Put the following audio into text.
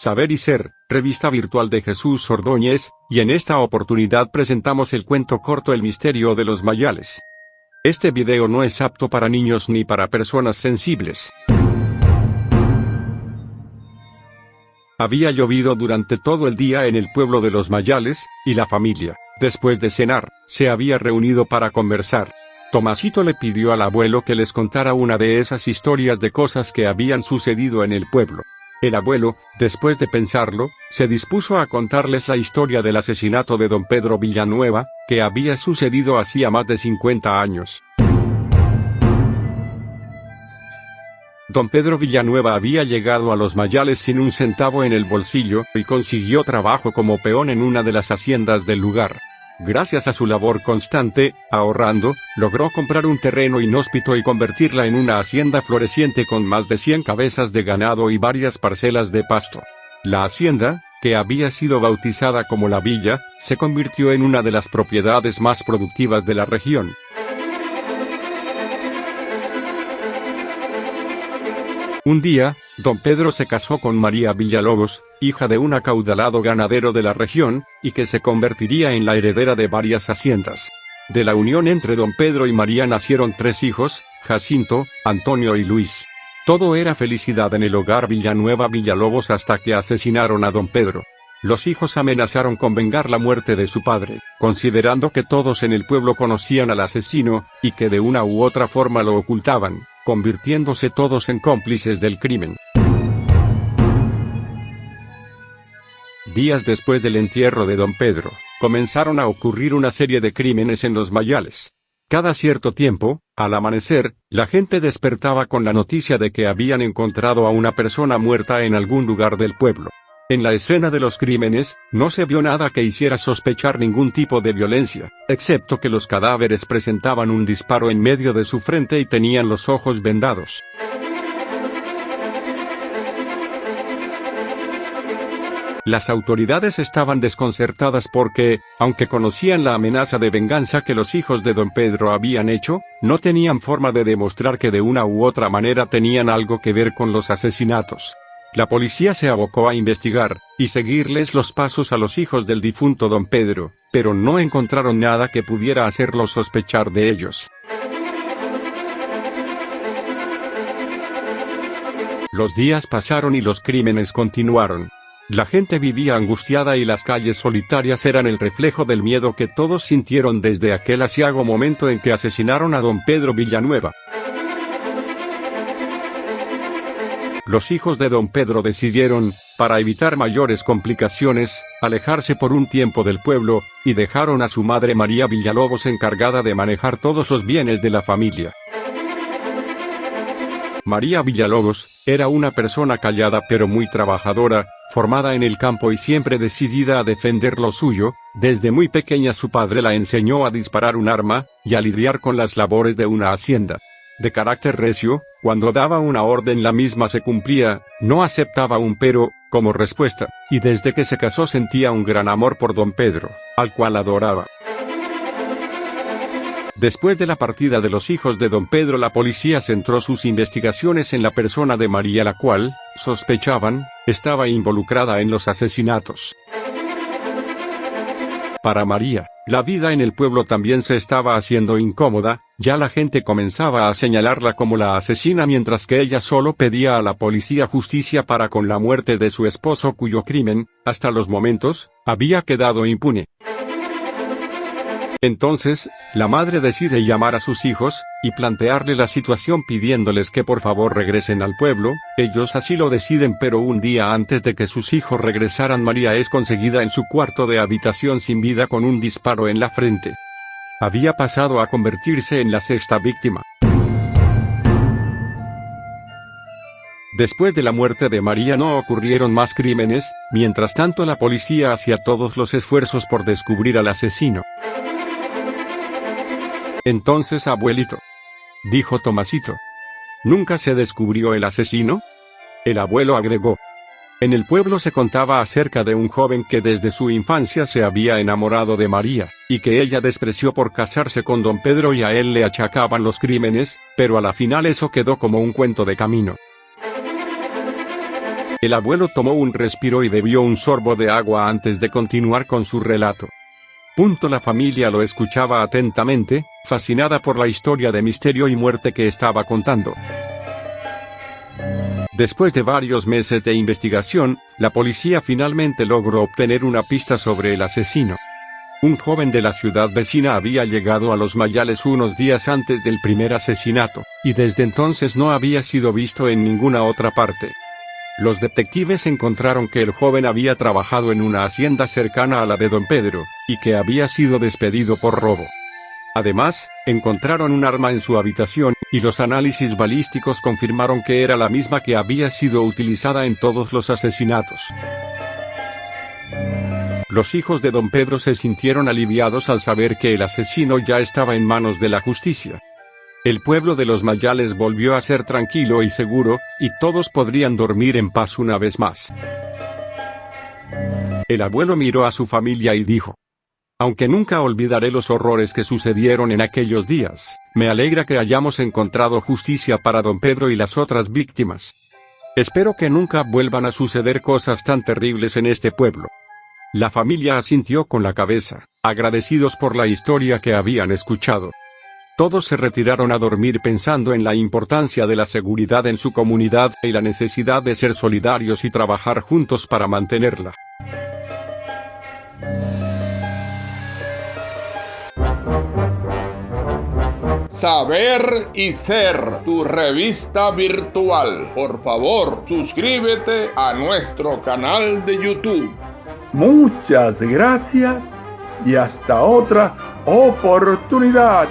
Saber y Ser, revista virtual de Jesús Ordóñez, y en esta oportunidad presentamos el cuento corto El misterio de los mayales. Este video no es apto para niños ni para personas sensibles. Había llovido durante todo el día en el pueblo de los Mayales, y la familia, después de cenar, se había reunido para conversar. Tomasito le pidió al abuelo que les contara una de esas historias de cosas que habían sucedido en el pueblo. El abuelo, después de pensarlo, se dispuso a contarles la historia del asesinato de don Pedro Villanueva, que había sucedido hacía más de 50 años. Don Pedro Villanueva había llegado a los Mayales sin un centavo en el bolsillo, y consiguió trabajo como peón en una de las haciendas del lugar. Gracias a su labor constante, ahorrando, logró comprar un terreno inhóspito y convertirla en una hacienda floreciente con más de 100 cabezas de ganado y varias parcelas de pasto. La hacienda, que había sido bautizada como La Villa, se convirtió en una de las propiedades más productivas de la región. Un día, don Pedro se casó con María Villalobos, hija de un acaudalado ganadero de la región, y que se convertiría en la heredera de varias haciendas. De la unión entre don Pedro y María nacieron 3 hijos, Jacinto, Antonio y Luis. Todo era felicidad en el hogar Villanueva Villalobos hasta que asesinaron a don Pedro. Los hijos amenazaron con vengar la muerte de su padre, considerando que todos en el pueblo conocían al asesino, y que de una u otra forma lo ocultaban, convirtiéndose todos en cómplices del crimen. Días después del entierro de don Pedro, comenzaron a ocurrir una serie de crímenes en los Mayales. Cada cierto tiempo, al amanecer, la gente despertaba con la noticia de que habían encontrado a una persona muerta en algún lugar del pueblo. En la escena de los crímenes, no se vio nada que hiciera sospechar ningún tipo de violencia, excepto que los cadáveres presentaban un disparo en medio de su frente y tenían los ojos vendados. Las autoridades estaban desconcertadas porque, aunque conocían la amenaza de venganza que los hijos de don Pedro habían hecho, no tenían forma de demostrar que de una u otra manera tenían algo que ver con los asesinatos. La policía se abocó a investigar, y seguirles los pasos a los hijos del difunto don Pedro, pero no encontraron nada que pudiera hacerlos sospechar de ellos. Los días pasaron y los crímenes continuaron. La gente vivía angustiada y las calles solitarias eran el reflejo del miedo que todos sintieron desde aquel aciago momento en que asesinaron a don Pedro Villanueva. Los hijos de don Pedro decidieron, para evitar mayores complicaciones, alejarse por un tiempo del pueblo, y dejaron a su madre María Villalobos encargada de manejar todos los bienes de la familia. María Villalobos era una persona callada pero muy trabajadora, formada en el campo y siempre decidida a defender lo suyo. Desde muy pequeña su padre la enseñó a disparar un arma, y a lidiar con las labores de una hacienda. De carácter recio, cuando daba una orden la misma se cumplía, no aceptaba un pero, como respuesta, y desde que se casó sentía un gran amor por don Pedro, al cual adoraba. Después de la partida de los hijos de don Pedro, la policía centró sus investigaciones en la persona de María, la cual, sospechaban, estaba involucrada en los asesinatos. Para María, la vida en el pueblo también se estaba haciendo incómoda, ya la gente comenzaba a señalarla como la asesina mientras que ella solo pedía a la policía justicia para con la muerte de su esposo cuyo crimen, hasta los momentos, había quedado impune. Entonces, la madre decide llamar a sus hijos, y plantearle la situación pidiéndoles que por favor regresen al pueblo. Ellos así lo deciden, pero un día antes de que sus hijos regresaran, María es conseguida en su cuarto de habitación sin vida con un disparo en la frente. Había pasado a convertirse en la 6ª víctima. Después de la muerte de María no ocurrieron más crímenes, mientras tanto la policía hacía todos los esfuerzos por descubrir al asesino. Entonces, abuelito, dijo Tomasito, ¿nunca se descubrió el asesino? El abuelo agregó. En el pueblo se contaba acerca de un joven que desde su infancia se había enamorado de María, y que ella despreció por casarse con don Pedro y a él le achacaban los crímenes, pero a la final eso quedó como un cuento de camino. El abuelo tomó un respiro y bebió un sorbo de agua antes de continuar con su relato. La familia lo escuchaba atentamente, fascinada por la historia de misterio y muerte que estaba contando. Después de varios meses de investigación, la policía finalmente logró obtener una pista sobre el asesino. Un joven de la ciudad vecina había llegado a Los Mayales unos días antes del primer asesinato, y desde entonces no había sido visto en ninguna otra parte. Los detectives encontraron que el joven había trabajado en una hacienda cercana a la de Don Pedro, y que había sido despedido por robo. Además, encontraron un arma en su habitación, y los análisis balísticos confirmaron que era la misma que había sido utilizada en todos los asesinatos. Los hijos de Don Pedro se sintieron aliviados al saber que el asesino ya estaba en manos de la justicia. El pueblo de Los Mayales volvió a ser tranquilo y seguro, y todos podrían dormir en paz una vez más. El abuelo miró a su familia y dijo: aunque nunca olvidaré los horrores que sucedieron en aquellos días, me alegra que hayamos encontrado justicia para Don Pedro y las otras víctimas. Espero que nunca vuelvan a suceder cosas tan terribles en este pueblo. La familia asintió con la cabeza, agradecidos por la historia que habían escuchado. Todos se retiraron a dormir pensando en la importancia de la seguridad en su comunidad y la necesidad de ser solidarios y trabajar juntos para mantenerla. Saber y Ser, tu revista virtual. Por favor, suscríbete a nuestro canal de YouTube. Muchas gracias y hasta otra oportunidad.